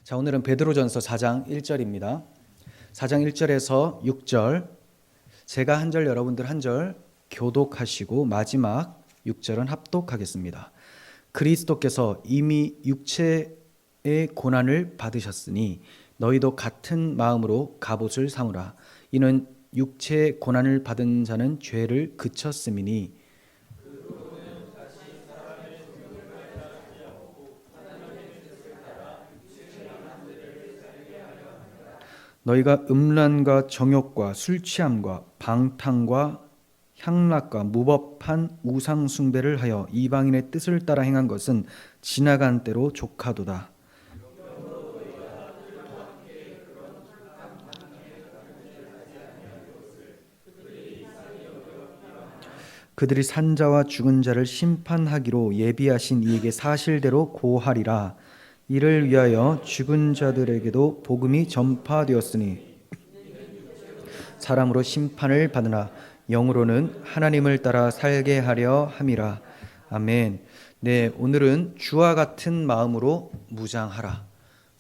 자, 오늘은 베드로전서 4장 1절입니다. 4장 1절에서 6절, 제가 한 절, 여러분들 한 절 교독하시고 마지막 6절은 합독하겠습니다. 그리스도께서 이미 육체의 고난을 받으셨으니 너희도 같은 마음으로 갑옷을 삼으라. 이는 육체의 고난을 받은 자는 죄를 그쳤음이니 너희가 음란과 정욕과 술 취함과 방탕과 향락과 무법한 우상 숭배를 하여 이방인의 뜻을 따라 행한 것은 지나간 때로 족하도다. 그들이 산자와 죽은 자를 심판하기로 예비하신 이에게 사실대로 고하리라. 이를 위하여 죽은 자들에게도 복음이 전파되었으니 사람으로 심판을 받으나 영으로는 하나님을 따라 살게 하려 함이라. 아멘. 네, 오늘은 주와 같은 마음으로 무장하라.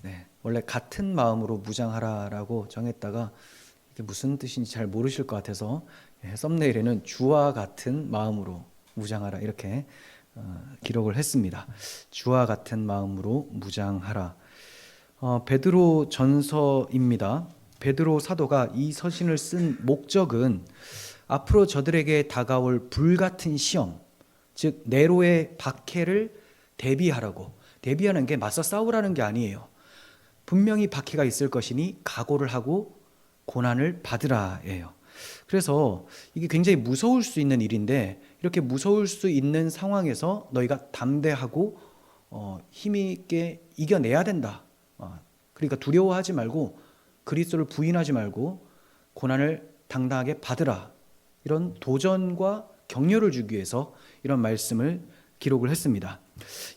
네, 원래 같은 마음으로 무장하라라고 정했다가 이게 무슨 뜻인지 잘 모르실 것 같아서 썸네일에는 주와 같은 마음으로 무장하라 이렇게 기록을 했습니다. 주와 같은 마음으로 무장하라. 베드로 전서입니다. 베드로 사도가 이 서신을 쓴 목적은 앞으로 저들에게 다가올 불같은 시험, 즉 네로의 박해를 대비하라고. 대비하는 게 맞서 싸우라는 게 아니에요. 분명히 박해가 있을 것이니 각오를 하고 고난을 받으라예요. 그래서 이게 굉장히 무서울 수 있는 일인데, 이렇게 무서울 수 있는 상황에서 너희가 담대하고 힘 있게 이겨내야 된다. 그러니까 두려워하지 말고 그리스도를 부인하지 말고 고난을 당당하게 받으라. 이런 도전과 격려를 주기 위해서 이런 말씀을 기록을 했습니다.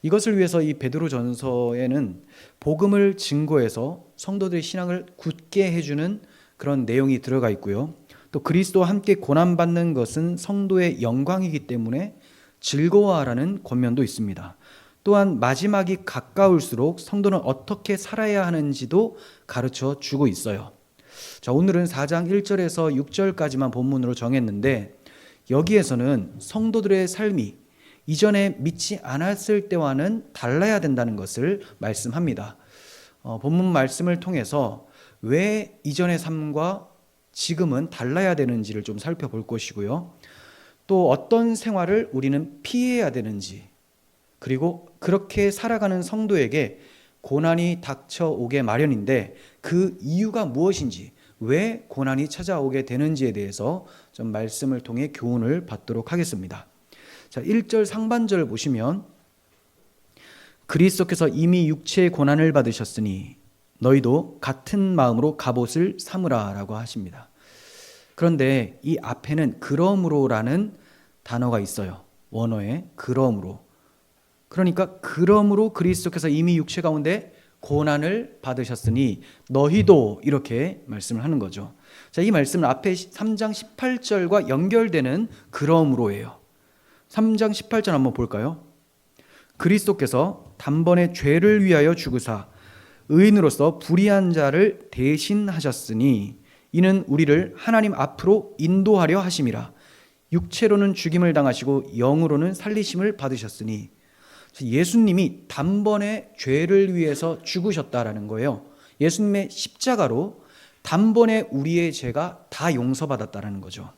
이것을 위해서 이 베드로 전서에는 복음을 증거해서 성도들의 신앙을 굳게 해주는 그런 내용이 들어가 있고요. 또 그리스도와 함께 고난받는 것은 성도의 영광이기 때문에 즐거워하라는 권면도 있습니다. 또한 마지막이 가까울수록 성도는 어떻게 살아야 하는지도 가르쳐 주고 있어요. 자, 오늘은 4장 1절에서 6절까지만 본문으로 정했는데, 여기에서는 성도들의 삶이 이전에 믿지 않았을 때와는 달라야 된다는 것을 말씀합니다. 본문 말씀을 통해서 왜 이전의 삶과 지금은 달라야 되는지를 좀 살펴볼 것이고요. 또 어떤 생활을 우리는 피해야 되는지, 그리고 그렇게 살아가는 성도에게 고난이 닥쳐오게 마련인데 그 이유가 무엇인지, 왜 고난이 찾아오게 되는지에 대해서 좀 말씀을 통해 교훈을 받도록 하겠습니다. 자, 1절 상반절 보시면 그리스도께서 이미 육체의 고난을 받으셨으니 너희도 같은 마음으로 갑옷을 삼으라 라고 하십니다. 그런데 이 앞에는 그러므로라는 단어가 있어요. 원어에 그러므로. 그러니까 그러므로 그리스도께서 이미 육체 가운데 고난을 받으셨으니 너희도, 이렇게 말씀을 하는 거죠. 자, 이 말씀은 앞에 3장 18절과 연결되는 그러므로예요. 3장 18절 한번 볼까요? 그리스도께서 단번에 죄를 위하여 죽으사 의인으로서 불의한 자를 대신하셨으니 이는 우리를 하나님 앞으로 인도하려 하심이라. 육체로는 죽임을 당하시고 영으로는 살리심을 받으셨으니, 예수님이 단번에 죄를 위해서 죽으셨다라는 거예요. 예수님의 십자가로 단번에 우리의 죄가 다 용서받았다라는 거죠.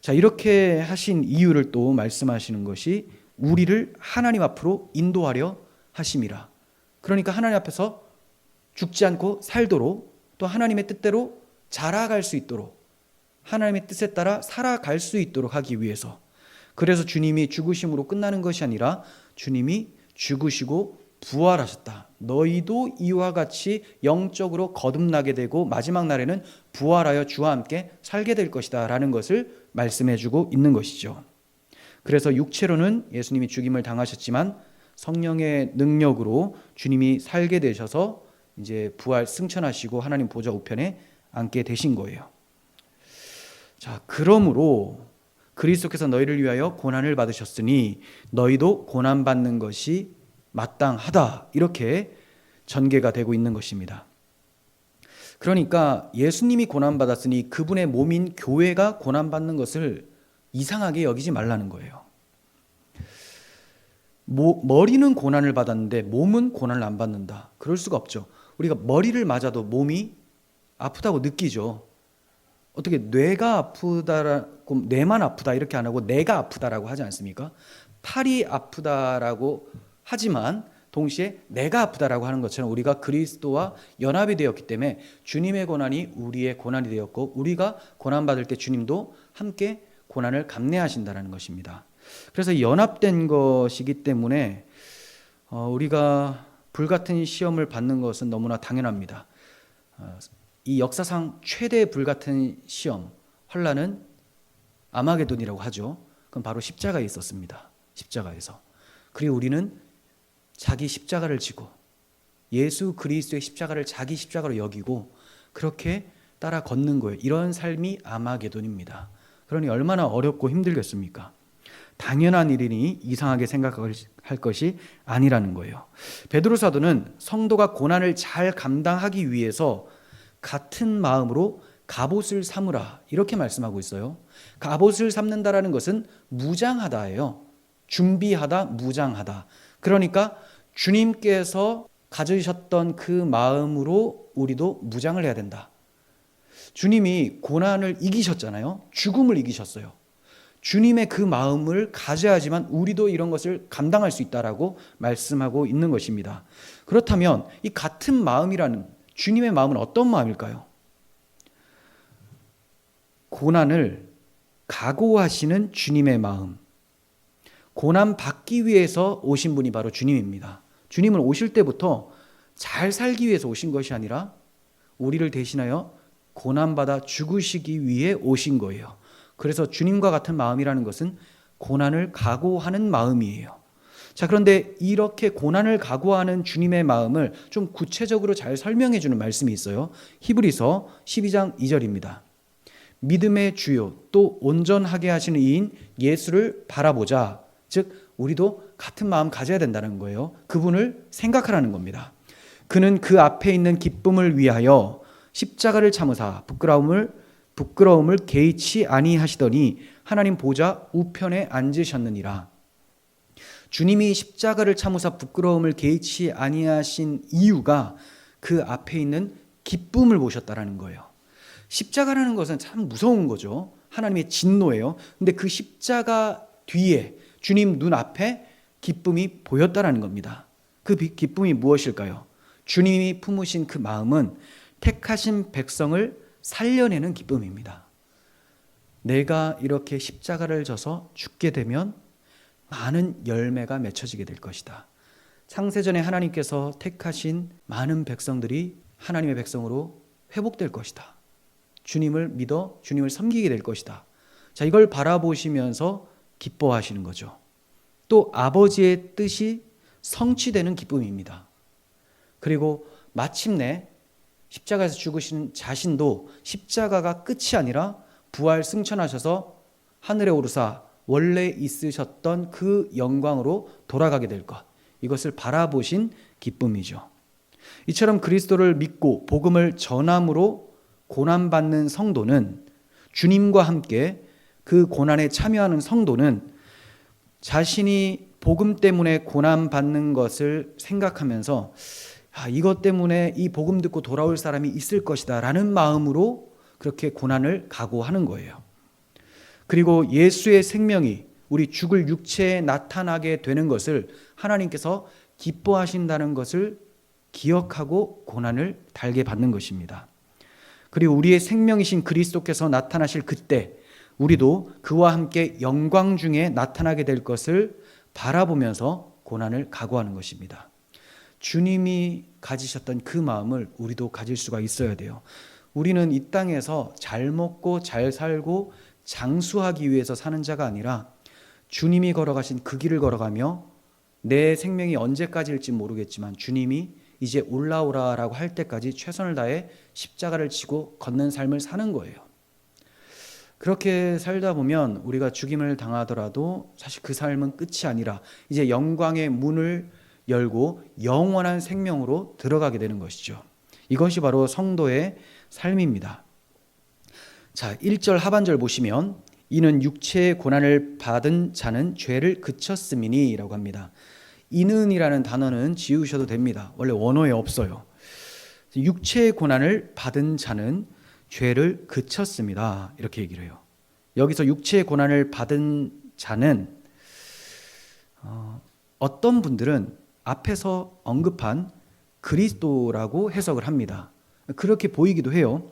자, 이렇게 하신 이유를 또 말씀하시는 것이 우리를 하나님 앞으로 인도하려 하심이라. 그러니까 하나님 앞에서 죽지 않고 살도록, 또 하나님의 뜻대로 자라갈 수 있도록, 하나님의 뜻에 따라 살아갈 수 있도록 하기 위해서. 그래서 주님이 죽으심으로 끝나는 것이 아니라 주님이 죽으시고 부활하셨다. 너희도 이와 같이 영적으로 거듭나게 되고 마지막 날에는 부활하여 주와 함께 살게 될 것이다 라는 것을 말씀해주고 있는 것이죠. 그래서 육체로는 예수님이 죽임을 당하셨지만 성령의 능력으로 주님이 살게 되셔서 이제 부활 승천하시고 하나님 보좌 우편에 앉게 되신 거예요. 자, 그러므로 그리스도께서 너희를 위하여 고난을 받으셨으니 너희도 고난받는 것이 마땅하다. 이렇게 전개가 되고 있는 것입니다. 그러니까 예수님이 고난받았으니 그분의 몸인 교회가 고난받는 것을 이상하게 여기지 말라는 거예요. 머리는 고난을 받았는데 몸은 고난을 안 받는다. 그럴 수가 없죠. 우리가 머리를 맞아도 몸이 아프다고 느끼죠. 어떻게 뇌가 아프다라고 뇌만 아프다 이렇게 안 하고 내가 아프다라고 하지 않습니까? 팔이 아프다라고 하지만 동시에 내가 아프다라고 하는 것처럼 우리가 그리스도와 연합이 되었기 때문에 주님의 고난이 우리의 고난이 되었고 우리가 고난받을 때 주님도 함께 고난을 감내하신다는 것입니다. 그래서 연합된 것이기 때문에 우리가 불같은 시험을 받는 것은 너무나 당연합니다. 이 역사상 최대 불같은 시험, 환난은 아마게돈이라고 하죠. 그건 바로 십자가에 있었습니다. 십자가에서. 그리고 우리는 자기 십자가를 지고 예수 그리스도의 십자가를 자기 십자가로 여기고 그렇게 따라 걷는 거예요. 이런 삶이 아마게돈입니다. 그러니 얼마나 어렵고 힘들겠습니까? 당연한 일이니 이상하게 생각할 것이 아니라는 거예요. 베드로 사도는 성도가 고난을 잘 감당하기 위해서 같은 마음으로 갑옷을 삼으라 이렇게 말씀하고 있어요. 갑옷을 삼는다라는 것은 무장하다예요. 준비하다, 무장하다. 그러니까 주님께서 가지셨던 그 마음으로 우리도 무장을 해야 된다. 주님이 고난을 이기셨잖아요. 죽음을 이기셨어요. 주님의 그 마음을 가져야지만 우리도 이런 것을 감당할 수 있다라고 말씀하고 있는 것입니다. 그렇다면 이 같은 마음이라는 주님의 마음은 어떤 마음일까요? 고난을 각오하시는 주님의 마음. 고난 받기 위해서 오신 분이 바로 주님입니다. 주님은 오실 때부터 잘 살기 위해서 오신 것이 아니라 우리를 대신하여 고난받아 죽으시기 위해 오신 거예요. 그래서 주님과 같은 마음이라는 것은 고난을 각오하는 마음이에요. 자, 그런데 이렇게 고난을 각오하는 주님의 마음을 좀 구체적으로 잘 설명해 주는 말씀이 있어요. 히브리서 12장 2절입니다. 믿음의 주요 또 온전하게 하시는 이인 예수를 바라보자. 즉 우리도 같은 마음 가져야 된다는 거예요. 그분을 생각하라는 겁니다. 그는 그 앞에 있는 기쁨을 위하여 십자가를 참으사 부끄러움을 개의치 아니하시더니 하나님 보좌 우편에 앉으셨느니라. 주님이 십자가를 참으사 부끄러움을 개의치 아니하신 이유가 그 앞에 있는 기쁨을 보셨다라는 거예요. 십자가라는 것은 참 무서운 거죠. 하나님의 진노예요. 근데 그 십자가 뒤에 주님 눈앞에 기쁨이 보였다라는 겁니다. 그 기쁨이 무엇일까요? 주님이 품으신 그 마음은 택하신 백성을 살려내는 기쁨입니다. 내가 이렇게 십자가를 져서 죽게 되면 많은 열매가 맺혀지게 될 것이다. 창세전에 하나님께서 택하신 많은 백성들이 하나님의 백성으로 회복될 것이다. 주님을 믿어 주님을 섬기게 될 것이다. 자, 이걸 바라보시면서 기뻐하시는 거죠. 또 아버지의 뜻이 성취되는 기쁨입니다. 그리고 마침내 십자가에서 죽으신 자신도 십자가가 끝이 아니라 부활 승천하셔서 하늘에 오르사 원래 있으셨던 그 영광으로 돌아가게 될 것, 이것을 바라보신 기쁨이죠. 이처럼 그리스도를 믿고 복음을 전함으로 고난받는 성도는, 주님과 함께 그 고난에 참여하는 성도는 자신이 복음 때문에 고난받는 것을 생각하면서 이것 때문에 이 복음 듣고 돌아올 사람이 있을 것이다 라는 마음으로 그렇게 고난을 각오하는 거예요. 그리고 예수의 생명이 우리 죽을 육체에 나타나게 되는 것을 하나님께서 기뻐하신다는 것을 기억하고 고난을 달게 받는 것입니다. 그리고 우리의 생명이신 그리스도께서 나타나실 그때 우리도 그와 함께 영광 중에 나타나게 될 것을 바라보면서 고난을 각오하는 것입니다. 주님이 가지셨던 그 마음을 우리도 가질 수가 있어야 돼요. 우리는 이 땅에서 잘 먹고 잘 살고 장수하기 위해서 사는 자가 아니라 주님이 걸어가신 그 길을 걸어가며 내 생명이 언제까지일지 모르겠지만 주님이 이제 올라오라라고 할 때까지 최선을 다해 십자가를 지고 걷는 삶을 사는 거예요. 그렇게 살다 보면 우리가 죽임을 당하더라도 사실 그 삶은 끝이 아니라 이제 영광의 문을 열고 영원한 생명으로 들어가게 되는 것이죠. 이것이 바로 성도의 삶입니다. 자, 1절 하반절 보시면 이는 육체의 고난을 받은 자는 죄를 그쳤음이니 라고 합니다. 이는이라는 단어는 지우셔도 됩니다. 원래 원어에 없어요. 육체의 고난을 받은 자는 죄를 그쳤습니다. 이렇게 얘기를 해요. 여기서 육체의 고난을 받은 자는 어떤 분들은 앞에서 언급한 그리스도라고 해석을 합니다. 그렇게 보이기도 해요.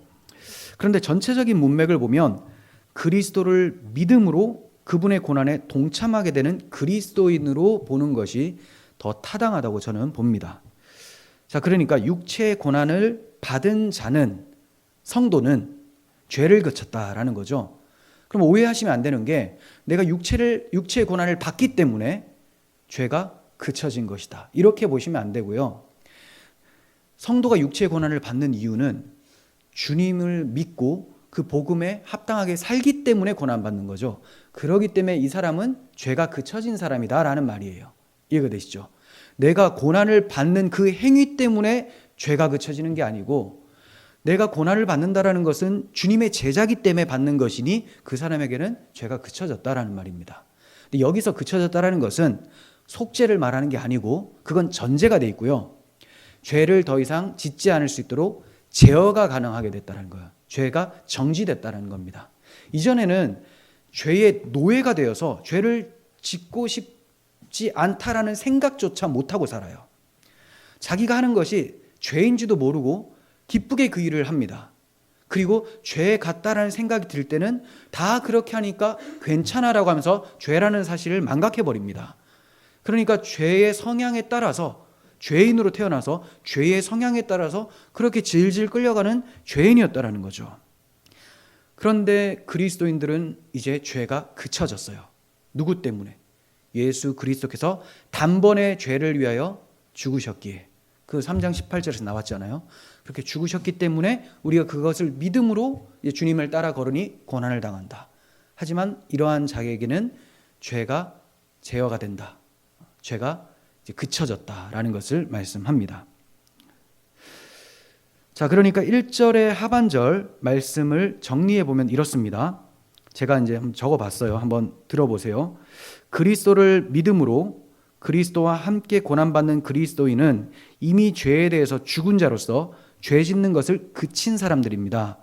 그런데 전체적인 문맥을 보면 그리스도를 믿음으로 그분의 고난에 동참하게 되는 그리스도인으로 보는 것이 더 타당하다고 저는 봅니다. 자, 그러니까 육체의 고난을 받은 자는, 성도는 죄를 그쳤다라는 거죠. 그럼 오해하시면 안 되는 게 내가 육체의 고난을 받기 때문에 죄가 그쳐진 것이다, 이렇게 보시면 안 되고요. 성도가 육체의 고난을 받는 이유는 주님을 믿고 그 복음에 합당하게 살기 때문에 고난받는 거죠. 그렇기 때문에 이 사람은 죄가 그쳐진 사람이다라는 말이에요. 이해가 되시죠? 내가 고난을 받는 그 행위 때문에 죄가 그쳐지는 게 아니고, 내가 고난을 받는다라는 것은 주님의 제자기 때문에 받는 것이니 그 사람에게는 죄가 그쳐졌다라는 말입니다. 근데 여기서 그쳐졌다라는 것은 속죄를 말하는 게 아니고 그건 전제가 돼 있고요. 죄를 더 이상 짓지 않을 수 있도록 제어가 가능하게 됐다는 거예요. 죄가 정지됐다는 겁니다. 이전에는 죄의 노예가 되어서 죄를 짓고 싶지 않다라는 생각조차 못하고 살아요. 자기가 하는 것이 죄인지도 모르고 기쁘게 그 일을 합니다. 그리고 죄 같다라는 생각이 들 때는 다 그렇게 하니까 괜찮아라고 하면서 죄라는 사실을 망각해버립니다. 그러니까 죄의 성향에 따라서, 죄인으로 태어나서 죄의 성향에 따라서 그렇게 질질 끌려가는 죄인이었다라는 거죠. 그런데 그리스도인들은 이제 죄가 그쳐졌어요. 누구 때문에? 예수 그리스도께서 단번에 죄를 위하여 죽으셨기에, 그 3장 18절에서 나왔잖아요. 그렇게 죽으셨기 때문에 우리가 그것을 믿음으로 주님을 따라 걸으니 고난을 당한다. 하지만 이러한 자에게는 죄가 제어가 된다, 죄가 이제 그쳐졌다라는 것을 말씀합니다. 자, 그러니까 1절의 하반절 말씀을 정리해 보면 이렇습니다. 제가 이제 한번 적어봤어요. 한번 들어보세요. 그리스도를 믿음으로 그리스도와 함께 고난받는 그리스도인은 이미 죄에 대해서 죽은 자로서 죄 짓는 것을 그친 사람들입니다.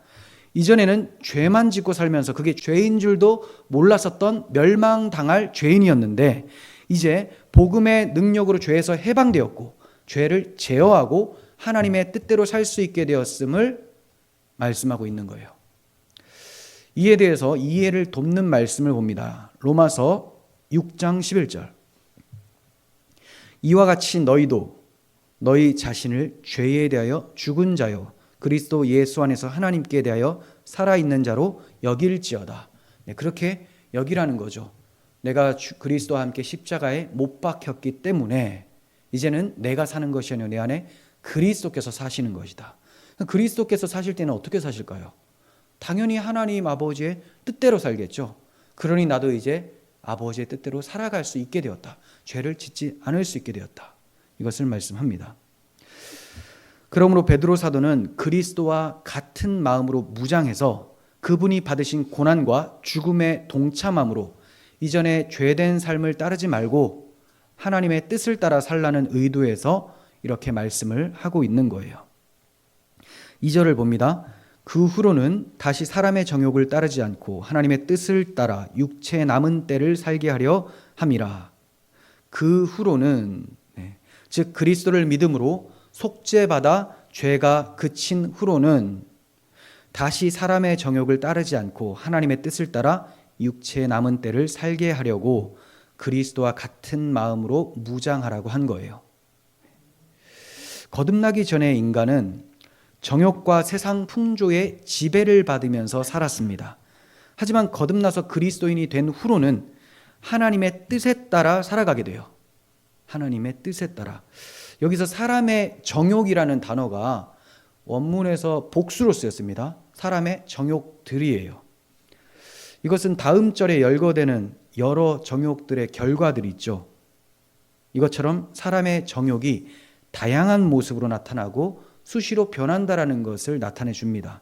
이전에는 죄만 짓고 살면서 그게 죄인 줄도 몰랐었던 멸망당할 죄인이었는데, 이제 복음의 능력으로 죄에서 해방되었고 죄를 제어하고 하나님의 뜻대로 살 수 있게 되었음을 말씀하고 있는 거예요. 이에 대해서 이해를 돕는 말씀을 봅니다. 로마서 6장 11절. 이와 같이 너희도 너희 자신을 죄에 대하여 죽은 자요 그리스도 예수 안에서 하나님께 대하여 살아있는 자로 여길지어다. 네, 그렇게 여기라는 거죠. 내가 그리스도와 함께 십자가에 못 박혔기 때문에 이제는 내가 사는 것이 아니라 내 안에 그리스도께서 사시는 것이다. 그리스도께서 사실 때는 어떻게 사실까요? 당연히 하나님 아버지의 뜻대로 살겠죠. 그러니 나도 이제 아버지의 뜻대로 살아갈 수 있게 되었다. 죄를 짓지 않을 수 있게 되었다. 이것을 말씀합니다. 그러므로 베드로 사도는 그리스도와 같은 마음으로 무장해서 그분이 받으신 고난과 죽음에 동참함으로 이전에 죄된 삶을 따르지 말고 하나님의 뜻을 따라 살라는 의도에서 이렇게 말씀을 하고 있는 거예요. 2절을 봅니다. 그 후로는 다시 사람의 정욕을 따르지 않고 하나님의 뜻을 따라 육체의 남은 때를 살게 하려 함이라. 그 후로는, 즉 그리스도를 믿음으로 속죄받아 죄가 그친 후로는 다시 사람의 정욕을 따르지 않고 하나님의 뜻을 따라 육체의 남은 때를 살게 하려고 그리스도와 같은 마음으로 무장하라고 한 거예요. 거듭나기 전에 인간은 정욕과 세상 풍조의 지배를 받으면서 살았습니다. 하지만 거듭나서 그리스도인이 된 후로는 하나님의 뜻에 따라 살아가게 돼요. 하나님의 뜻에 따라. 여기서 사람의 정욕이라는 단어가 원문에서 복수로 쓰였습니다. 사람의 정욕들이에요. 이것은 다음 절에 열거되는 여러 정욕들의 결과들이 있죠. 이것처럼 사람의 정욕이 다양한 모습으로 나타나고 수시로 변한다라는 것을 나타내 줍니다.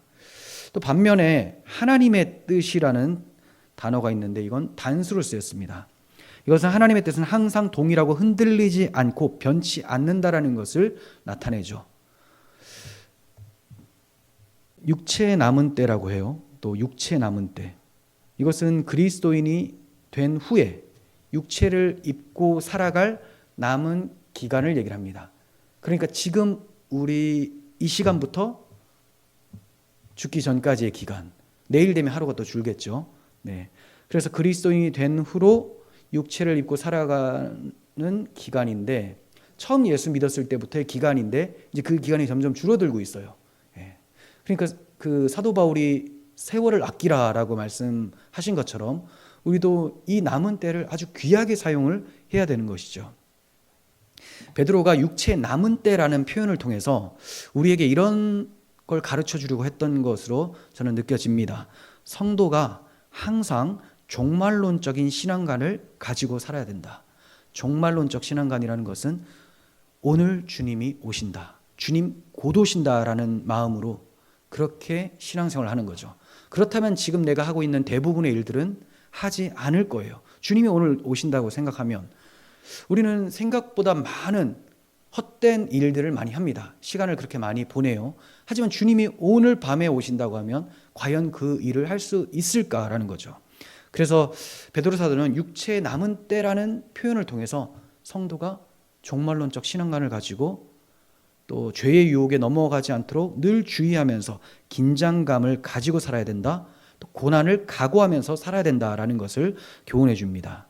또 반면에 하나님의 뜻이라는 단어가 있는데 이건 단수로 쓰였습니다. 이것은 하나님의 뜻은 항상 동일하고 흔들리지 않고 변치 않는다라는 것을 나타내죠. 육체 남은 때라고 해요. 또 육체 남은 때. 이것은 그리스도인이 된 후에 육체를 입고 살아갈 남은 기간을 얘기를 합니다. 그러니까 지금 우리 이 시간부터 죽기 전까지의 기간, 내일 되면 하루가 더 줄겠죠. 네. 그래서 그리스도인이 된 후로 육체를 입고 살아가는 기간인데, 처음 예수 믿었을 때부터의 기간인데 이제 그 기간이 점점 줄어들고 있어요. 예. 그러니까 그 사도 바울이 세월을 아끼라라고 말씀하신 것처럼 우리도 이 남은 때를 아주 귀하게 사용을 해야 되는 것이죠. 베드로가 육체 남은 때라는 표현을 통해서 우리에게 이런 걸 가르쳐 주려고 했던 것으로 저는 느껴집니다. 성도가 항상 종말론적인 신앙관을 가지고 살아야 된다. 종말론적 신앙관이라는 것은 오늘 주님이 오신다, 주님 곧 오신다라는 마음으로 그렇게 신앙생활을 하는 거죠. 그렇다면 지금 내가 하고 있는 대부분의 일들은 하지 않을 거예요. 주님이 오늘 오신다고 생각하면 우리는 생각보다 많은 헛된 일들을 많이 합니다. 시간을 그렇게 많이 보내요. 하지만 주님이 오늘 밤에 오신다고 하면 과연 그 일을 할 수 있을까라는 거죠. 그래서 베드로 사도는 육체의 남은 때라는 표현을 통해서 성도가 종말론적 신앙관을 가지고 또 죄의 유혹에 넘어가지 않도록 늘 주의하면서 긴장감을 가지고 살아야 된다. 또 고난을 각오하면서 살아야 된다라는 것을 교훈해 줍니다.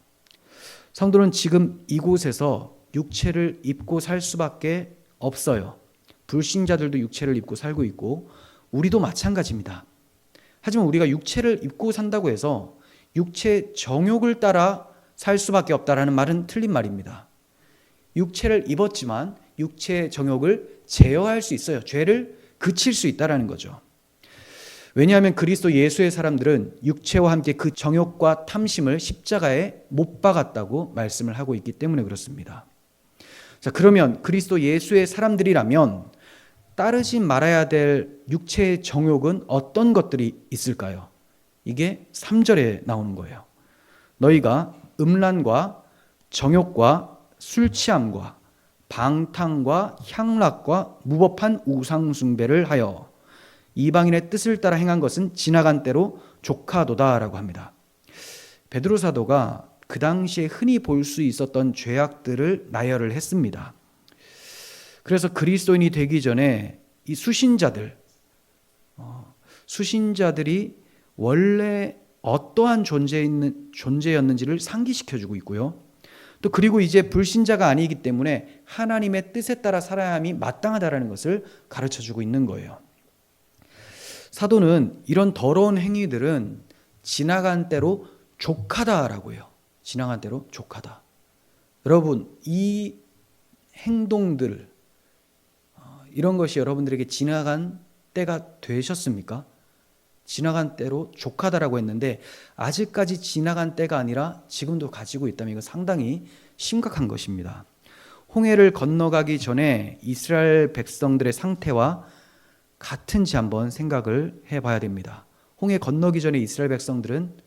성도는 지금 이곳에서 육체를 입고 살 수밖에 없어요. 불신자들도 육체를 입고 살고 있고 우리도 마찬가지입니다. 하지만 우리가 육체를 입고 산다고 해서 육체 정욕을 따라 살 수밖에 없다라는 말은 틀린 말입니다. 육체를 입었지만 육체 정욕을 제어할 수 있어요. 죄를 그칠 수 있다라는 거죠. 왜냐하면 그리스도 예수의 사람들은 육체와 함께 그 정욕과 탐심을 십자가에 못 박았다고 말씀을 하고 있기 때문에 그렇습니다. 자, 그러면 그리스도 예수의 사람들이라면 따르지 말아야 될 육체의 정욕은 어떤 것들이 있을까요? 이게 3절에 나오는 거예요. 너희가 음란과 정욕과 술 취함과 방탕과 향락과 무법한 우상 숭배를 하여 이방인의 뜻을 따라 행한 것은 지나간 때로 족하도다라고 합니다. 베드로 사도가 그 당시에 흔히 볼 수 있었던 죄악들을 나열을 했습니다. 그래서 그리스도인이 되기 전에 이 수신자들이 원래 어떠한 존재였는지를 상기시켜주고 있고요. 또 그리고 이제 불신자가 아니기 때문에 하나님의 뜻에 따라 살아야 함이 마땅하다라는 것을 가르쳐주고 있는 거예요. 사도는 이런 더러운 행위들은 지나간 때로 족하다라고 해요. 지나간 때로 족하다. 여러분, 이 행동들, 이런 것이 여러분들에게 지나간 때가 되셨습니까? 지나간 때로 족하다라고 했는데 아직까지 지나간 때가 아니라 지금도 가지고 있다면 이거 상당히 심각한 것입니다. 홍해를 건너가기 전에 이스라엘 백성들의 상태와 같은지 한번 생각을 해봐야 됩니다. 홍해 건너기 전에 이스라엘 백성들은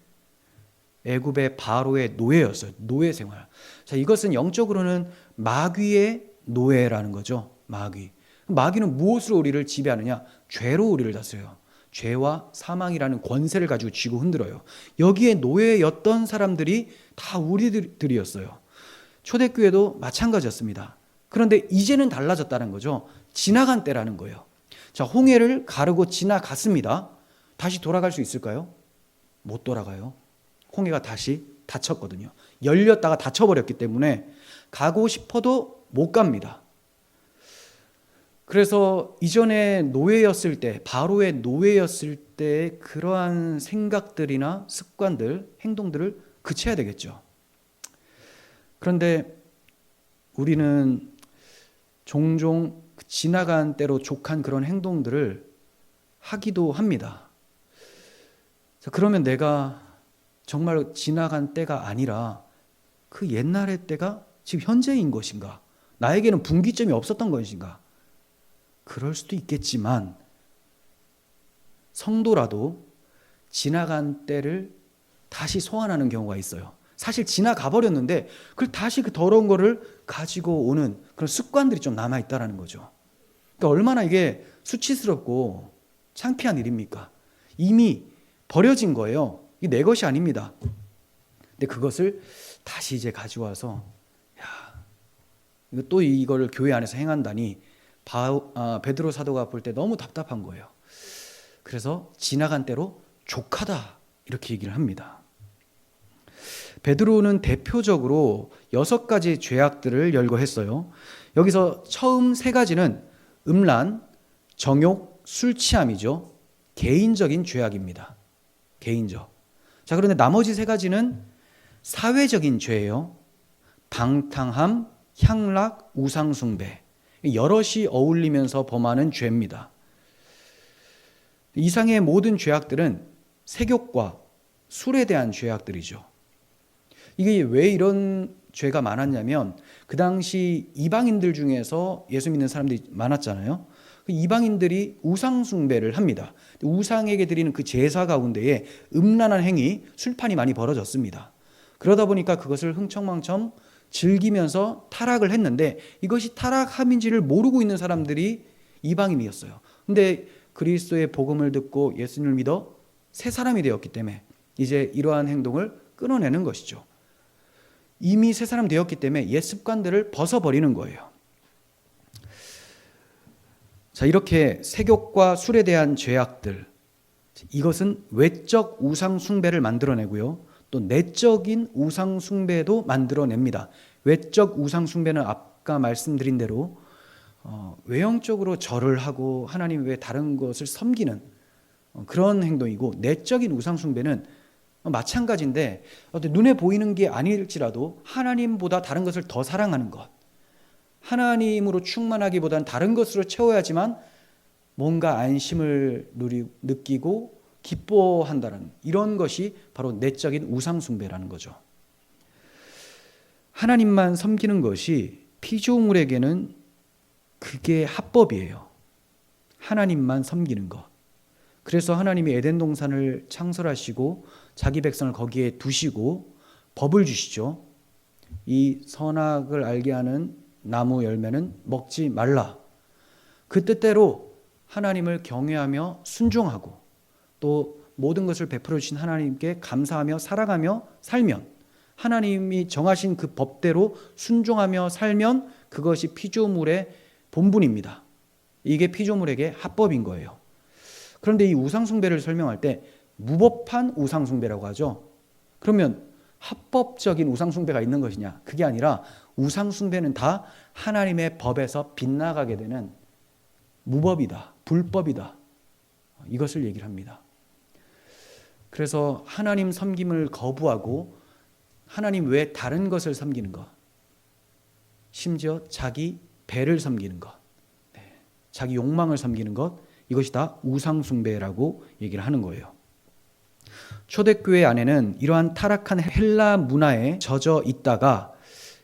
애굽의 바로의 노예였어요. 노예 생활. 자, 이것은 영적으로는 마귀의 노예라는 거죠. 마귀는 무엇으로 우리를 지배하느냐? 죄로 우리를 다스려요. 죄와 사망이라는 권세를 가지고 쥐고 흔들어요. 여기에 노예였던 사람들이 다 우리들이었어요. 초대교회도 마찬가지였습니다. 그런데 이제는 달라졌다는 거죠. 지나간 때라는 거예요. 자, 홍해를 가르고 지나갔습니다. 다시 돌아갈 수 있을까요? 못 돌아가요. 홍해가 다시 닫혔거든요. 열렸다가 닫혀버렸기 때문에 가고 싶어도 못 갑니다. 그래서 이전에 노예였을 때, 바로의 노예였을 때 그러한 생각들이나 습관들, 행동들을 그쳐야 되겠죠. 그런데 우리는 종종 지나간 때로 족한 그런 행동들을 하기도 합니다. 자, 그러면 내가 정말 지나간 때가 아니라 그 옛날의 때가 지금 현재인 것인가? 나에게는 분기점이 없었던 것인가? 그럴 수도 있겠지만 성도라도 지나간 때를 다시 소환하는 경우가 있어요. 사실 지나가 버렸는데 그걸 다시 그 더러운 거를 가지고 오는 그런 습관들이 좀 남아있다는 거죠. 그러니까 얼마나 이게 수치스럽고 창피한 일입니까? 이미 버려진 거예요. 이게 내 것이 아닙니다. 근데 그것을 다시 이제 가져와서 또 이걸 교회 안에서 행한다니 베드로 사도가 볼 때 너무 답답한 거예요. 그래서 지나간 때로 족하다 이렇게 얘기를 합니다. 베드로는 대표적으로 6가지 죄악들을 열거했어요. 여기서 처음 3가지는 음란, 정욕, 술 취함이죠. 개인적인 죄악입니다. 개인적. 자, 그런데 나머지 3가지는 사회적인 죄예요. 방탕함, 향락, 우상숭배. 여럿이 어울리면서 범하는 죄입니다. 이상의 모든 죄악들은 색욕과 술에 대한 죄악들이죠. 이게 왜 이런 죄가 많았냐면 그 당시 이방인들 중에서 예수 믿는 사람들이 많았잖아요. 그 이방인들이 우상숭배를 합니다. 우상에게 드리는 그 제사 가운데에 음란한 행위, 술판이 많이 벌어졌습니다. 그러다 보니까 그것을 흥청망청 즐기면서 타락을 했는데 이것이 타락함인지를 모르고 있는 사람들이 이방인이었어요. 근데 그리스도의 복음을 듣고 예수님을 믿어 새 사람이 되었기 때문에 이제 이러한 행동을 끊어내는 것이죠. 이미 새 사람 되었기 때문에 옛 습관들을 벗어버리는 거예요. 자, 이렇게 색욕과 술에 대한 죄악들, 이것은 외적 우상 숭배를 만들어내고요. 또 내적인 우상 숭배도 만들어냅니다. 외적 우상 숭배는 아까 말씀드린 대로 외형적으로 절을 하고 하나님 외에 다른 것을 섬기는 그런 행동이고, 내적인 우상 숭배는 마찬가지인데 눈에 보이는 게 아닐지라도 하나님보다 다른 것을 더 사랑하는 것, 하나님으로 충만하기보다는 다른 것으로 채워야지만 뭔가 안심을 느끼고 기뻐한다는 이런 것이 바로 내적인 우상 숭배라는 거죠. 하나님만 섬기는 것이 피조물에게는 그게 합법이에요. 하나님만 섬기는 것. 그래서 하나님이 에덴 동산을 창설하시고 자기 백성을 거기에 두시고 법을 주시죠. 이 선악을 알게 하는 나무 열매는 먹지 말라. 그 뜻대로 하나님을 경외하며 순종하고 또 모든 것을 베풀어 주신 하나님께 감사하며 사랑하며 살면, 하나님이 정하신 그 법대로 순종하며 살면 그것이 피조물의 본분입니다. 이게 피조물에게 합법인 거예요. 그런데 이 우상숭배를 설명할 때 무법한 우상숭배라고 하죠. 그러면 합법적인 우상숭배가 있는 것이냐? 그게 아니라 우상숭배는 다 하나님의 법에서 빗나가게 되는 무법이다, 불법이다, 이것을 얘기를 합니다. 그래서 하나님 섬김을 거부하고 하나님 외에 다른 것을 섬기는 것, 심지어 자기 배를 섬기는 것, 자기 욕망을 섬기는 것, 이것이 다 우상숭배라고 얘기를 하는 거예요. 초대교회 안에는 이러한 타락한 헬라 문화에 젖어 있다가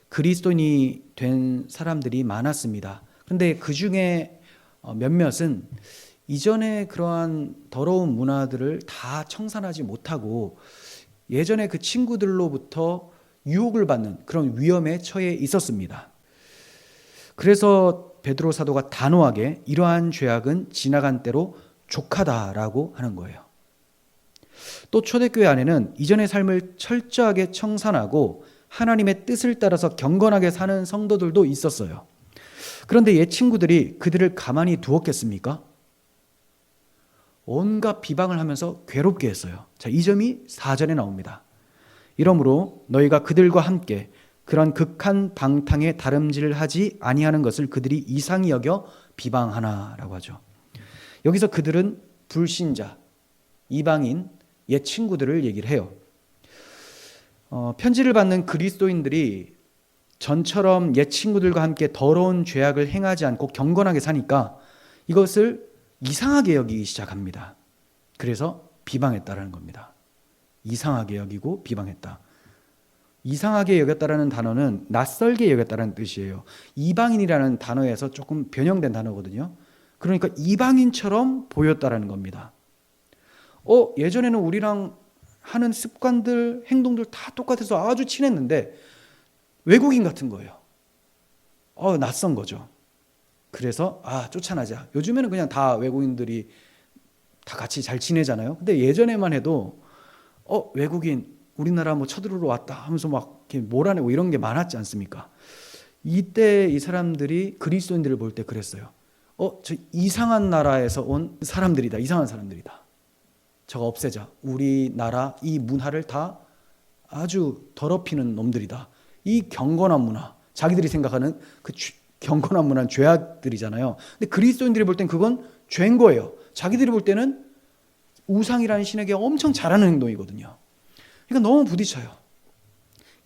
그리스도인이 된 사람들이 많았습니다. 그런데 그 중에 몇몇은 이전에 그러한 더러운 문화들을 다 청산하지 못하고 예전에 그 친구들로부터 유혹을 받는 그런 위험에 처해 있었습니다. 그래서 베드로 사도가 단호하게 이러한 죄악은 지나간 때로 족하다라고 하는 거예요. 또 초대교회 안에는 이전의 삶을 철저하게 청산하고 하나님의 뜻을 따라서 경건하게 사는 성도들도 있었어요. 그런데 옛 친구들이 그들을 가만히 두었겠습니까? 온갖 비방을 하면서 괴롭게 했어요. 자, 이 점이 4절에 나옵니다. 이러므로 너희가 그들과 함께 그런 극한 방탕에 다름질을 하지 아니하는 것을 그들이 이상히 여겨 비방하나라고 하죠. 여기서 그들은 불신자, 이방인, 옛 친구들을 얘기를 해요. 편지를 받는 그리스도인들이 전처럼 옛 친구들과 함께 더러운 죄악을 행하지 않고 경건하게 사니까 이것을 이상하게 여기기 시작합니다. 그래서 비방했다라는 겁니다. 이상하게 여기고 비방했다. 이상하게 여겼다라는 단어는 낯설게 여겼다라는 뜻이에요. 이방인이라는 단어에서 조금 변형된 단어거든요. 그러니까 이방인처럼 보였다라는 겁니다. 예전에는 우리랑 하는 습관들, 행동들 다 똑같아서 아주 친했는데 외국인 같은 거예요. 낯선 거죠. 그래서 쫓아나자. 요즘에는 그냥 다 외국인들이 다 같이 잘 지내잖아요. 근데 예전에만 해도 외국인 우리나라 뭐 쳐들어러 왔다 하면서 막 이렇게 몰아내고 이런 게 많았지 않습니까? 이때 이 사람들이 그리스도인들을 볼 때 그랬어요. 저 이상한 나라에서 온 사람들이다. 이상한 사람들이다. 저거 없애자. 우리나라 이 문화를 다 아주 더럽히는 놈들이다. 이 경건한 문화, 자기들이 생각하는 그 경건한 문화는 죄악들이잖아요. 근데 그리스도인들이 볼 땐 그건 죄인 거예요. 자기들이 볼 때는 우상이라는 신에게 엄청 잘하는 행동이거든요. 그러니까 너무 부딪혀요.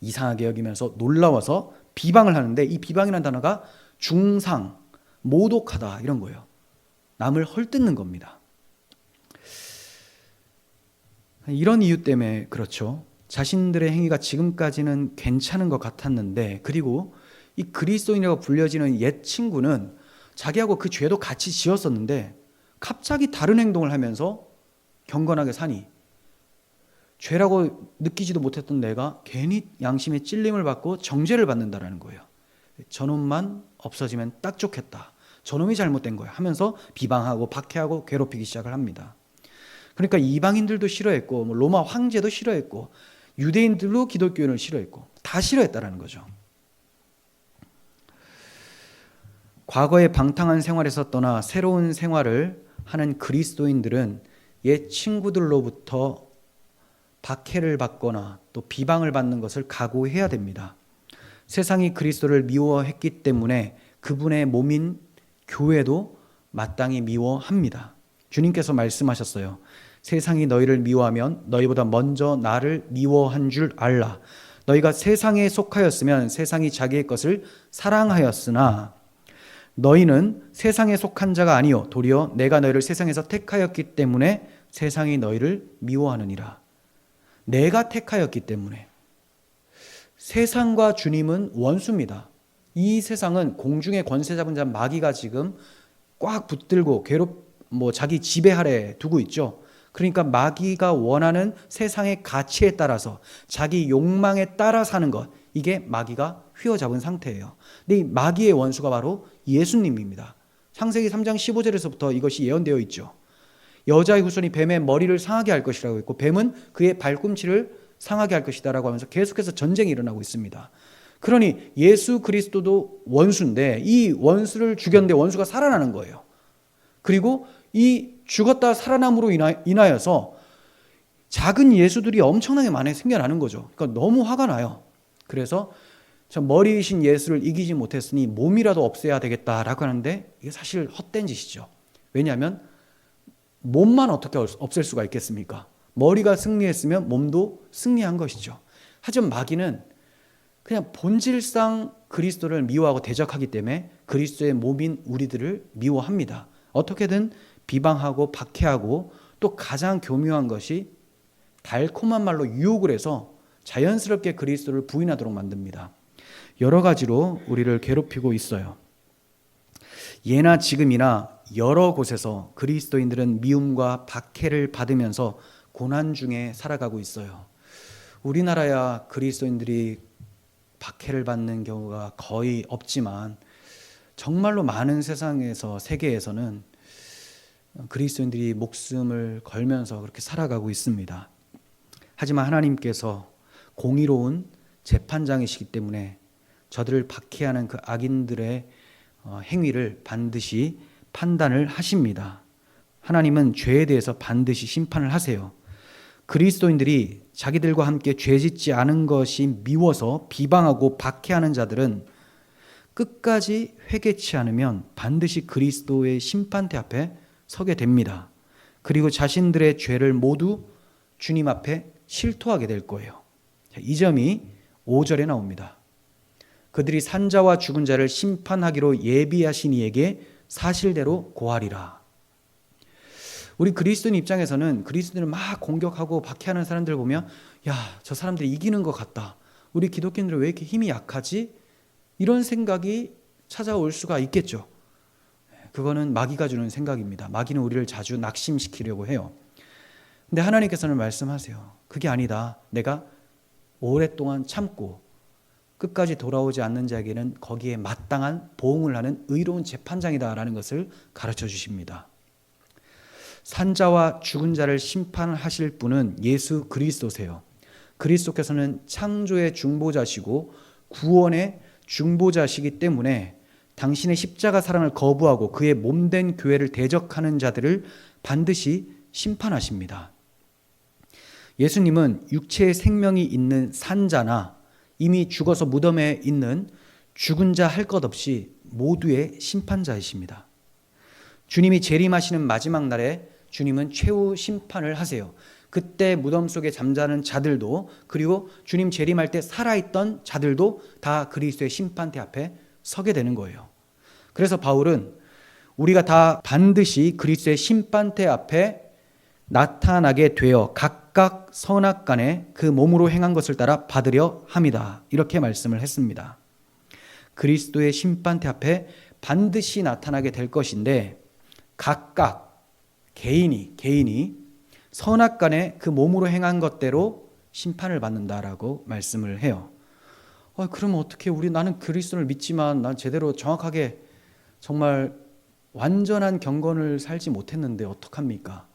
이상하게 여기면서 놀라워서 비방을 하는데, 이 비방이라는 단어가 중상, 모독하다 이런 거예요. 남을 헐뜯는 겁니다. 이런 이유 때문에 그렇죠. 자신들의 행위가 지금까지는 괜찮은 것 같았는데, 그리고 이 그리스도인이라고 불려지는 옛 친구는 자기하고 그 죄도 같이 지었었는데 갑자기 다른 행동을 하면서 경건하게 사니 죄라고 느끼지도 못했던 내가 괜히 양심의 찔림을 받고 정죄를 받는다라는 거예요. 저놈만 없어지면 딱 좋겠다. 저놈이 잘못된 거야 하면서 비방하고 박해하고 괴롭히기 시작을 합니다. 그러니까 이방인들도 싫어했고 로마 황제도 싫어했고 유대인들도 기독교인을 싫어했고 다 싫어했다라는 거죠. 과거의 방탕한 생활에서 떠나 새로운 생활을 하는 그리스도인들은 옛 친구들로부터 박해를 받거나 또 비방을 받는 것을 각오해야 됩니다. 세상이 그리스도를 미워했기 때문에 그분의 몸인 교회도 마땅히 미워합니다. 주님께서 말씀하셨어요. 세상이 너희를 미워하면 너희보다 먼저 나를 미워한 줄 알라. 너희가 세상에 속하였으면 세상이 자기의 것을 사랑하였으나 너희는 세상에 속한 자가 아니요 도리어 내가 너희를 세상에서 택하였기 때문에 세상이 너희를 미워하느니라. 내가 택하였기 때문에. 세상과 주님은 원수입니다. 이 세상은 공중의 권세 잡은 자 마귀가 지금 꽉 붙들고 자기 지배 아래 두고 있죠. 그러니까 마귀가 원하는 세상의 가치에 따라서 자기 욕망에 따라 사는 것, 이게 마귀가 휘어잡은 상태예요. 근데 이 마귀의 원수가 바로 예수님입니다. 창세기 3장 15절에서부터 이것이 예언되어 있죠. 여자의 후손이 뱀의 머리를 상하게 할 것이라고 했고 뱀은 그의 발꿈치를 상하게 할 것이다 라고 하면서 계속해서 전쟁이 일어나고 있습니다. 그러니 예수 그리스도도 원수인데 이 원수를 죽였는데 원수가 살아나는 거예요. 그리고 이 죽었다 살아남으로 인하여서 작은 예수들이 엄청나게 많이 생겨나는 거죠. 그러니까 너무 화가 나요. 그래서 저 머리이신 예수를 이기지 못했으니 몸이라도 없애야 되겠다라고 하는데 이게 사실 헛된 짓이죠. 왜냐하면 몸만 어떻게 없앨 수가 있겠습니까? 머리가 승리했으면 몸도 승리한 것이죠. 하지만 마귀는 그냥 본질상 그리스도를 미워하고 대적하기 때문에 그리스도의 몸인 우리들을 미워합니다. 어떻게든 비방하고 박해하고 또 가장 교묘한 것이 달콤한 말로 유혹을 해서 자연스럽게 그리스도를 부인하도록 만듭니다. 여러 가지로 우리를 괴롭히고 있어요. 예나 지금이나 여러 곳에서 그리스도인들은 미움과 박해를 받으면서 고난 중에 살아가고 있어요. 우리나라야 그리스도인들이 박해를 받는 경우가 거의 없지만 정말로 많은 세계에서는 그리스도인들이 목숨을 걸면서 그렇게 살아가고 있습니다. 하지만 하나님께서 공의로운 재판장이시기 때문에 저들을 박해하는 그 악인들의 행위를 반드시 판단을 하십니다. 하나님은 죄에 대해서 반드시 심판을 하세요. 그리스도인들이 자기들과 함께 죄짓지 않은 것이 미워서 비방하고 박해하는 자들은 끝까지 회개치 않으면 반드시 그리스도의 심판대 앞에 서게 됩니다. 그리고 자신들의 죄를 모두 주님 앞에 실토하게 될 거예요. 이 점이 5절에 나옵니다. 그들이 산자와 죽은 자를 심판하기로 예비하신 이에게 사실대로 고하리라. 우리 그리스도인 입장에서는 그리스도인을 막 공격하고 박해하는 사람들 보면 저 사람들이 이기는 것 같다. 우리 기독교인들은 왜 이렇게 힘이 약하지? 이런 생각이 찾아올 수가 있겠죠. 그거는 마귀가 주는 생각입니다. 마귀는 우리를 자주 낙심시키려고 해요. 근데 하나님께서는 말씀하세요. 그게 아니다. 내가 오랫동안 참고 끝까지 돌아오지 않는 자에게는 거기에 마땅한 보응을 하는 의로운 재판장이다라는 것을 가르쳐 주십니다. 산자와 죽은 자를 심판하실 분은 예수 그리스도세요. 그리스도께서는 창조의 중보자시고 구원의 중보자시기 때문에 당신의 십자가 사랑을 거부하고 그의 몸된 교회를 대적하는 자들을 반드시 심판하십니다. 예수님은 육체의 생명이 있는 산자나 이미 죽어서 무덤에 있는 죽은 자 할 것 없이 모두의 심판자이십니다. 주님이 재림하시는 마지막 날에 주님은 최후 심판을 하세요. 그때 무덤 속에 잠자는 자들도, 그리고 주님 재림할 때 살아있던 자들도 다 그리스도의 심판대 앞에 서게 되는 거예요. 그래서 바울은 우리가 다 반드시 그리스도의 심판대 앞에 나타나게 되어 각각 선악간에 그 몸으로 행한 것을 따라 받으려 함이다, 이렇게 말씀을 했습니다. 그리스도의 심판대 앞에 반드시 나타나게 될 것인데, 각각 개인이 선악간에 그 몸으로 행한 것대로 심판을 받는다라고 말씀을 해요. 그러면 어떻게 나는 그리스도를 믿지만 난 제대로 정확하게 정말 완전한 경건을 살지 못했는데 어떡합니까?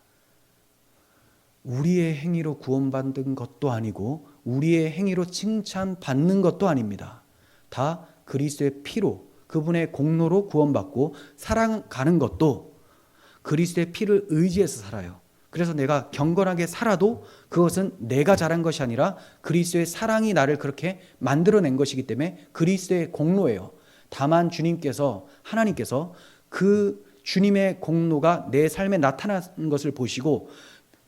우리의 행위로 구원받은 것도 아니고 우리의 행위로 칭찬받는 것도 아닙니다. 다 그리스도의 피로, 그분의 공로로 구원받고 살아가는 것도 그리스도의 피를 의지해서 살아요. 그래서 내가 경건하게 살아도 그것은 내가 잘한 것이 아니라 그리스도의 사랑이 나를 그렇게 만들어낸 것이기 때문에 그리스도의 공로예요. 다만 하나님께서 그 주님의 공로가 내 삶에 나타난 것을 보시고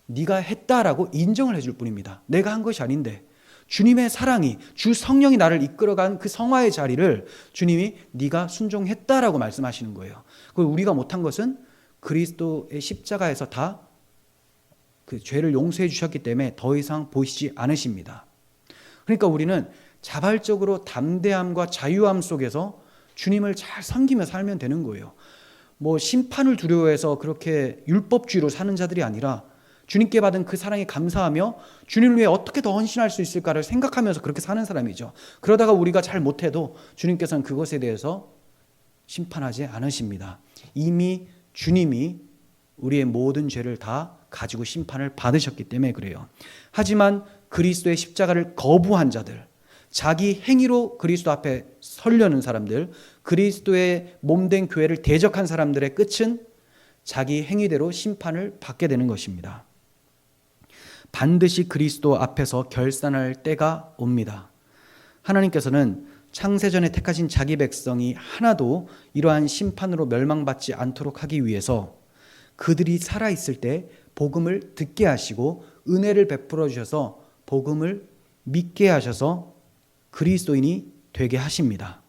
네가 했다라고 인정을 해줄 뿐입니다. 내가 한 것이 아닌데 주님의 사랑이, 주 성령이 나를 이끌어간 그 성화의 자리를 주님이 네가 순종했다라고 말씀하시는 거예요. 그리고 우리가 못한 것은 그리스도의 십자가에서 다 그 죄를 용서해 주셨기 때문에 더 이상 보시지 않으십니다. 그러니까 우리는 자발적으로 담대함과 자유함 속에서 주님을 잘 섬기며 살면 되는 거예요. 심판을 두려워해서 그렇게 율법주의로 사는 자들이 아니라 주님께 받은 그 사랑에 감사하며 주님을 위해 어떻게 더 헌신할 수 있을까를 생각하면서 그렇게 사는 사람이죠. 그러다가 우리가 잘 못해도 주님께서는 그것에 대해서 심판하지 않으십니다. 이미 주님이 우리의 모든 죄를 다 가지고 심판을 받으셨기 때문에 그래요. 하지만 그리스도의 십자가를 거부한 자들, 자기 행위로 그리스도 앞에 서려는 사람들, 그리스도의 몸된 교회를 대적한 사람들의 끝은 자기 행위대로 심판을 받게 되는 것입니다. 반드시 그리스도 앞에서 결산할 때가 옵니다. 하나님께서는 창세전에 택하신 자기 백성이 하나도 이러한 심판으로 멸망받지 않도록 하기 위해서 그들이 살아있을 때 복음을 듣게 하시고 은혜를 베풀어 주셔서 복음을 믿게 하셔서 그리스도인이 되게 하십니다.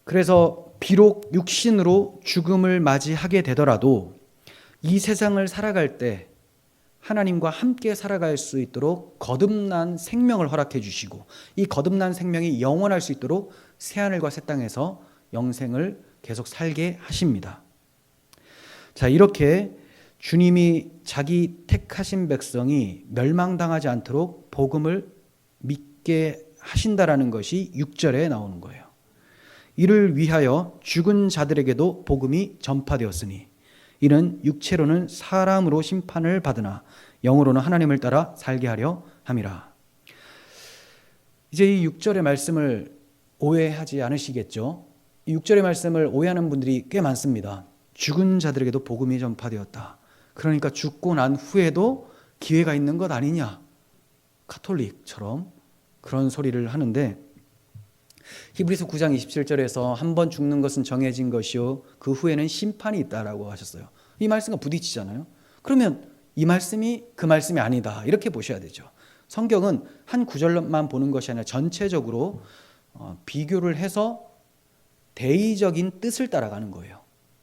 그래서 비록 육신으로 죽음을 맞이하게 되더라도 이 세상을 살아갈 때 하나님과 함께 살아갈 수 있도록 거듭난 생명을 허락해 주시고 이 거듭난 생명이 영원할 수 있도록 새하늘과 새 땅에서 영생을 계속 살게 하십니다. 자, 이렇게 주님이 자기 택하신 백성이 멸망당하지 않도록 복음을 믿게 하신다라는 것이 6절에 나오는 거예요. 이를 위하여 죽은 자들에게도 복음이 전파되었으니 이는 육체로는 사람으로 심판을 받으나 영으로는 하나님을 따라 살게 하려 함이라. 이제 이 6절의 말씀을 오해하지 않으시겠죠? 이 6절의 말씀을 오해하는 분들이 꽤 많습니다. 죽은 자들에게도 복음이 전파되었다. 그러니까 죽고 난 후에도 기회가 있는 것 아니냐? 카톨릭처럼 그런 소리를 하는데 히브리서 9장 27절에서 한 번 죽는 것은 정해진 것이요 그 후에는 심판이 있다라고 하셨어요. 이 말씀과 부딪히잖아요. 그러면 이 말씀이 그 말씀이 아니다, 이렇게 보셔야 되죠. 성경은 한 구절만 보는 것이 아니라 전체적으로 비교를 해서 대의적인 뜻을 따라가는 거예요.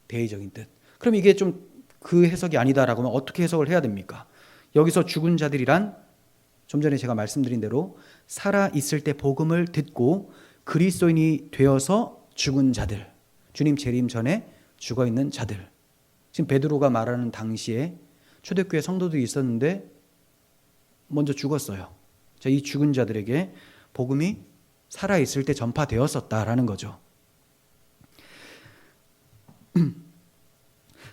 대의적인 뜻. 그럼 이게 좀 그 해석이 아니다라고 하면 어떻게 해석을 해야 됩니까? 여기서 죽은 자들이란 좀 전에 제가 말씀드린 대로 살아 있을 때 복음을 듣고 그리스도인이 되어서 죽은 자들, 주님 재림 전에 죽어 있는 자들. 지금 베드로가 말하는 당시에 초대교회 성도들이 있었는데 먼저 죽었어요. 자, 이 죽은 자들에게 복음이 살아 있을 때 전파되었었다라는 거죠.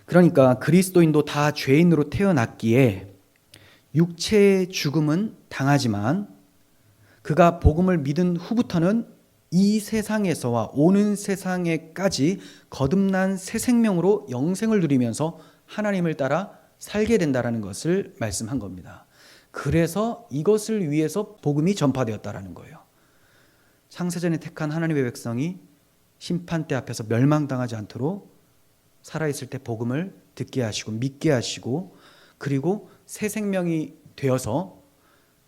그러니까 그리스도인도 다 죄인으로 태어났기에 육체의 죽음은 당하지만 그가 복음을 믿은 후부터는 이 세상에서와 오는 세상에까지 거듭난 새 생명으로 영생을 누리면서 하나님을 따라 살게 된다는 것을 말씀한 겁니다. 그래서 이것을 위해서 복음이 전파되었다라는 거예요. 창세전에 택한 하나님의 백성이 심판대 앞에서 멸망당하지 않도록 살아있을 때 복음을 듣게 하시고 믿게 하시고 그리고 새 생명이 되어서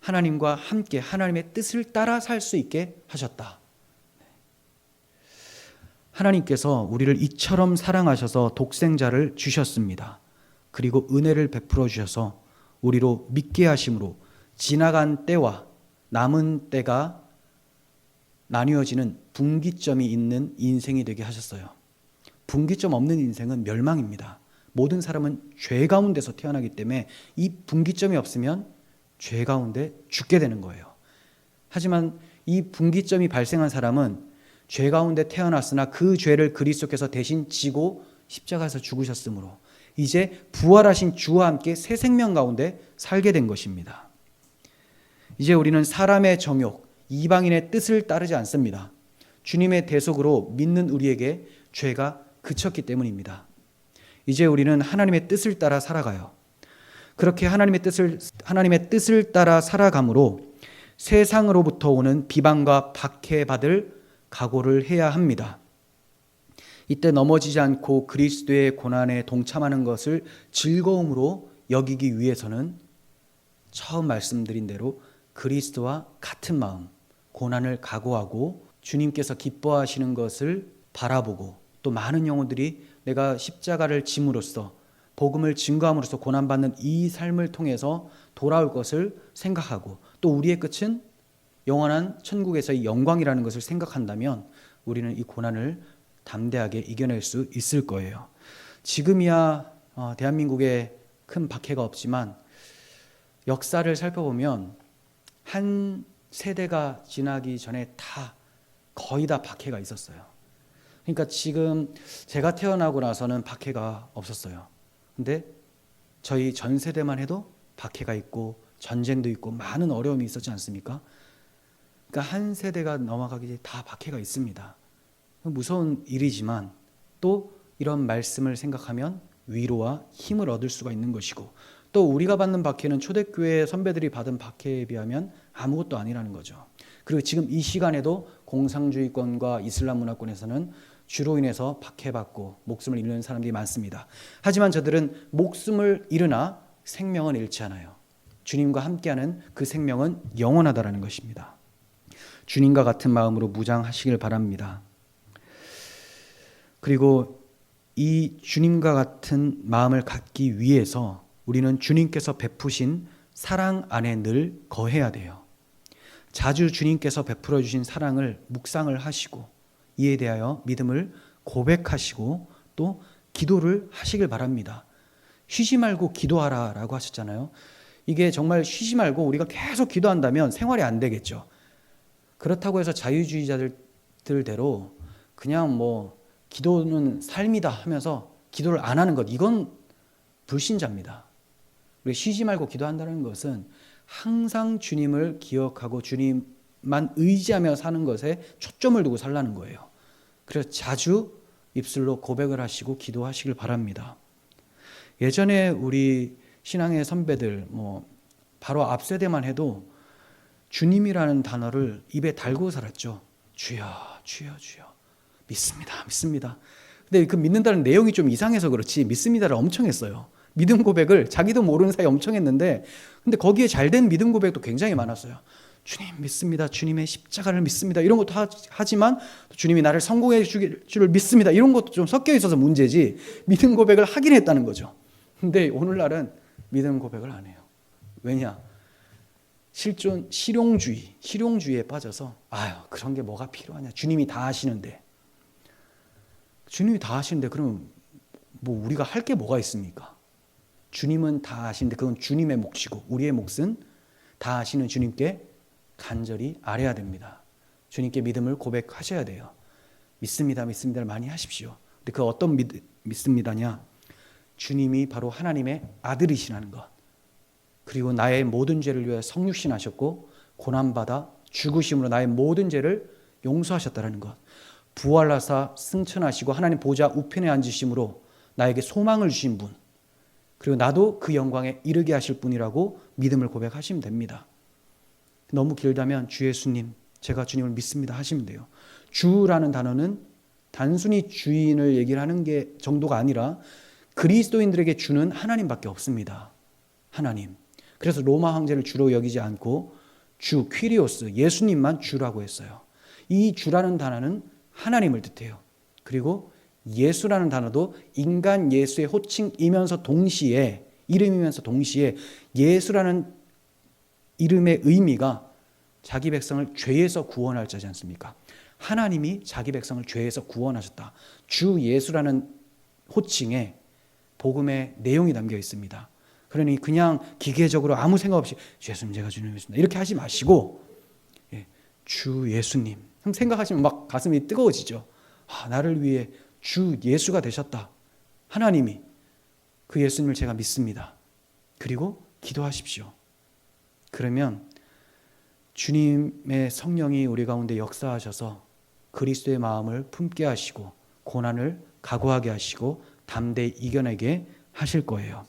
하나님과 함께 하나님의 뜻을 따라 살 수 있게 하셨다. 하나님께서 우리를 이처럼 사랑하셔서 독생자를 주셨습니다. 그리고 은혜를 베풀어 주셔서 우리로 믿게 하심으로 지나간 때와 남은 때가 나뉘어지는 분기점이 있는 인생이 되게 하셨어요. 분기점 없는 인생은 멸망입니다. 모든 사람은 죄 가운데서 태어나기 때문에 이 분기점이 없으면 죄 가운데 죽게 되는 거예요. 하지만 이 분기점이 발생한 사람은 죄 가운데 태어났으나 그 죄를 그리스도께서 대신 지고 십자가에서 죽으셨으므로 이제 부활하신 주와 함께 새 생명 가운데 살게 된 것입니다. 이제 우리는 사람의 정욕, 이방인의 뜻을 따르지 않습니다. 주님의 대속으로 믿는 우리에게 죄가 그쳤기 때문입니다. 이제 우리는 하나님의 뜻을 따라 살아가요. 그렇게 하나님의 뜻을 따라 살아감으로 세상으로부터 오는 비방과 박해받을 각오를 해야 합니다. 이때 넘어지지 않고 그리스도의 고난에 동참하는 것을 즐거움으로 여기기 위해서는 처음 말씀드린 대로 그리스도와 같은 마음, 고난을 각오하고 주님께서 기뻐하시는 것을 바라보고 또 많은 영혼들이 내가 십자가를 짐으로써 복음을 증거함으로써 고난받는 이 삶을 통해서 돌아올 것을 생각하고 또 우리의 끝은 영원한 천국에서의 영광이라는 것을 생각한다면 우리는 이 고난을 담대하게 이겨낼 수 있을 거예요. 지금이야 대한민국에 큰 박해가 없지만 역사를 살펴보면 한 세대가 지나기 전에 거의 다 박해가 있었어요. 그러니까 지금 제가 태어나고 나서는 박해가 없었어요. 근데 저희 전 세대만 해도 박해가 있고 전쟁도 있고 많은 어려움이 있었지 않습니까? 그러니까 한 세대가 넘어가기 전에 다 박해가 있습니다. 무서운 일이지만 또 이런 말씀을 생각하면 위로와 힘을 얻을 수가 있는 것이고 또 우리가 받는 박해는 초대교회 선배들이 받은 박해에 비하면 아무것도 아니라는 거죠. 그리고 지금 이 시간에도 공산주의권과 이슬람 문화권에서는 주로 인해서 박해받고 목숨을 잃는 사람들이 많습니다. 하지만 저들은 목숨을 잃으나 생명은 잃지 않아요. 주님과 함께하는 그 생명은 영원하다라는 것입니다. 주님과 같은 마음으로 무장하시길 바랍니다. 그리고 이 주님과 같은 마음을 갖기 위해서 우리는 주님께서 베푸신 사랑 안에 늘 거해야 돼요. 자주 주님께서 베풀어 주신 사랑을 묵상을 하시고 이에 대하여 믿음을 고백하시고 또 기도를 하시길 바랍니다. 쉬지 말고 기도하라 라고 하셨잖아요. 이게 정말 쉬지 말고 우리가 계속 기도한다면 생활이 안 되겠죠. 그렇다고 해서 자유주의자들대로 그냥 기도는 삶이다 하면서 기도를 안 하는 것, 이건 불신자입니다. 우리 쉬지 말고 기도한다는 것은 항상 주님을 기억하고 주님만 의지하며 사는 것에 초점을 두고 살라는 거예요. 그래서 자주 입술로 고백을 하시고 기도하시길 바랍니다. 예전에 우리 신앙의 선배들 바로 앞 세대만 해도 주님이라는 단어를 입에 달고 살았죠. 주여 주여 주여 믿습니다 믿습니다. 근데 그 믿는다는 내용이 좀 이상해서 그렇지 믿습니다를 엄청 했어요. 믿음 고백을 자기도 모르는 사이에 엄청 했는데 근데 거기에 잘된 믿음 고백도 굉장히 많았어요. 주님 믿습니다. 주님의 십자가를 믿습니다. 이런 것도 하지만 주님이 나를 성공해 주실 줄 믿습니다. 이런 것도 좀 섞여 있어서 문제지 믿음 고백을 하긴 했다는 거죠. 근데 오늘날은 믿음 고백을 안 해요. 왜냐? 실용주의에 빠져서 그런 게 뭐가 필요하냐. 주님이 다 하시는데 그러면 뭐 우리가 할 게 뭐가 있습니까? 주님은 다 하시는데 그건 주님의 몫이고 우리의 몫은 다 하시는 주님께 간절히 아뢰야 됩니다. 주님께 믿음을 고백하셔야 돼요. 믿습니다를 많이 하십시오. 근데 그 어떤 믿습니다냐? 주님이 바로 하나님의 아들이시라는 것, 그리고 나의 모든 죄를 위해 성육신하셨고 고난받아 죽으심으로 나의 모든 죄를 용서하셨다는 것, 부활하사 승천하시고 하나님 보좌 우편에 앉으심으로 나에게 소망을 주신 분, 그리고 나도 그 영광에 이르게 하실 분이라고 믿음을 고백하시면 됩니다. 너무 길다면 주 예수님, 제가 주님을 믿습니다 하시면 돼요. 주라는 단어는 단순히 주인을 얘기를 하는 게 정도가 아니라 그리스도인들에게 주는 하나님밖에 없습니다. 하나님. 그래서 로마 황제를 주로 여기지 않고 주, 퀴리오스, 예수님만 주라고 했어요. 이 주라는 단어는 하나님을 뜻해요. 그리고 예수라는 단어도 인간 예수의 호칭이면서 동시에, 이름이면서 동시에 예수라는 이름의 의미가 자기 백성을 죄에서 구원할 자지 않습니까? 하나님이 자기 백성을 죄에서 구원하셨다. 주 예수라는 호칭에 복음의 내용이 담겨 있습니다. 그러니 그냥 기계적으로 아무 생각 없이 예수님 제가 주님 믿습니다 이렇게 하지 마시고 주 예수님 생각하시면 막 가슴이 뜨거워지죠. 나를 위해 주 예수가 되셨다. 하나님이 그 예수님을 제가 믿습니다. 그리고 기도하십시오. 그러면 주님의 성령이 우리 가운데 역사하셔서 그리스도의 마음을 품게 하시고 고난을 각오하게 하시고 담대히 이겨내게 하실 거예요.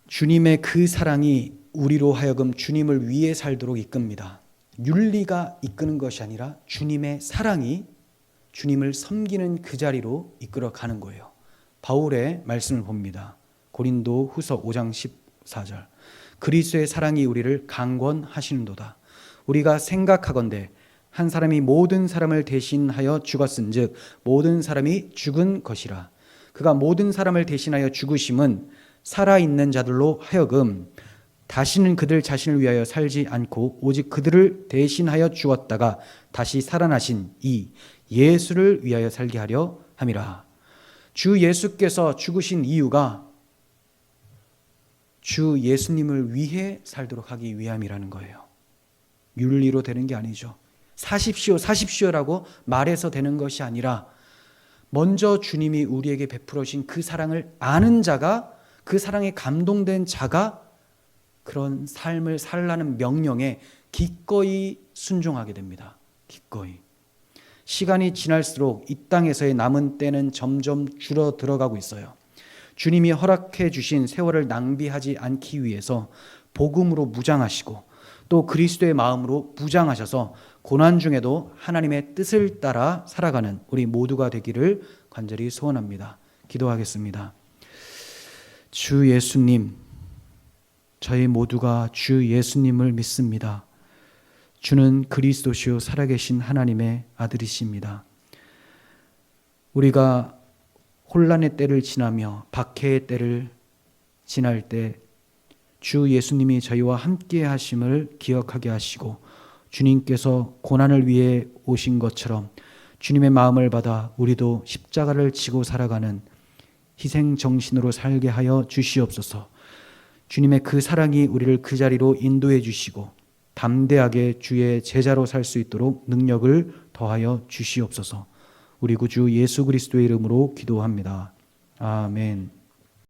주님의 그 사랑이 우리로 하여금 주님을 위해 살도록 이끕니다. 윤리가 이끄는 것이 아니라 주님의 사랑이 주님을 섬기는 그 자리로 이끌어가는 거예요. 바울의 말씀을 봅니다. 고린도 후서 5장 14절. 그리스도의 사랑이 우리를 강권하시는도다. 우리가 생각하건대 한 사람이 모든 사람을 대신하여 죽었은즉 모든 사람이 죽은 것이라. 그가 모든 사람을 대신하여 죽으심은 살아있는 자들로 하여금 다시는 그들 자신을 위하여 살지 않고 오직 그들을 대신하여 죽었다가 다시 살아나신 이 예수를 위하여 살게 하려 함이라. 주 예수께서 죽으신 이유가 주 예수님을 위해 살도록 하기 위함이라는 거예요. 윤리로 되는 게 아니죠. 사십시오라고 말해서 되는 것이 아니라 먼저 주님이 우리에게 베풀어 주신 그 사랑을 아는 자가, 그 사랑에 감동된 자가 그런 삶을 살라는 명령에 기꺼이 순종하게 됩니다. 기꺼이. 시간이 지날수록 이 땅에서의 남은 때는 점점 줄어들어가고 있어요. 주님이 허락해 주신 세월을 낭비하지 않기 위해서 복음으로 무장하시고 또 그리스도의 마음으로 무장하셔서 고난 중에도 하나님의 뜻을 따라 살아가는 우리 모두가 되기를 간절히 소원합니다. 기도하겠습니다. 주 예수님, 저희 모두가 주 예수님을 믿습니다. 주는 그리스도시요 살아계신 하나님의 아들이십니다. 우리가 혼란의 때를 지나며 박해의 때를 지날 때 주 예수님이 저희와 함께 하심을 기억하게 하시고 주님께서 고난을 위해 오신 것처럼 주님의 마음을 받아 우리도 십자가를 지고 살아가는 희생 정신으로 살게 하여 주시옵소서. 주님의 그 사랑이 우리를 그 자리로 인도해 주시고 담대하게 주의 제자로 살 수 있도록 능력을 더하여 주시옵소서. 우리 구주 예수 그리스도의 이름으로 기도합니다. 아멘.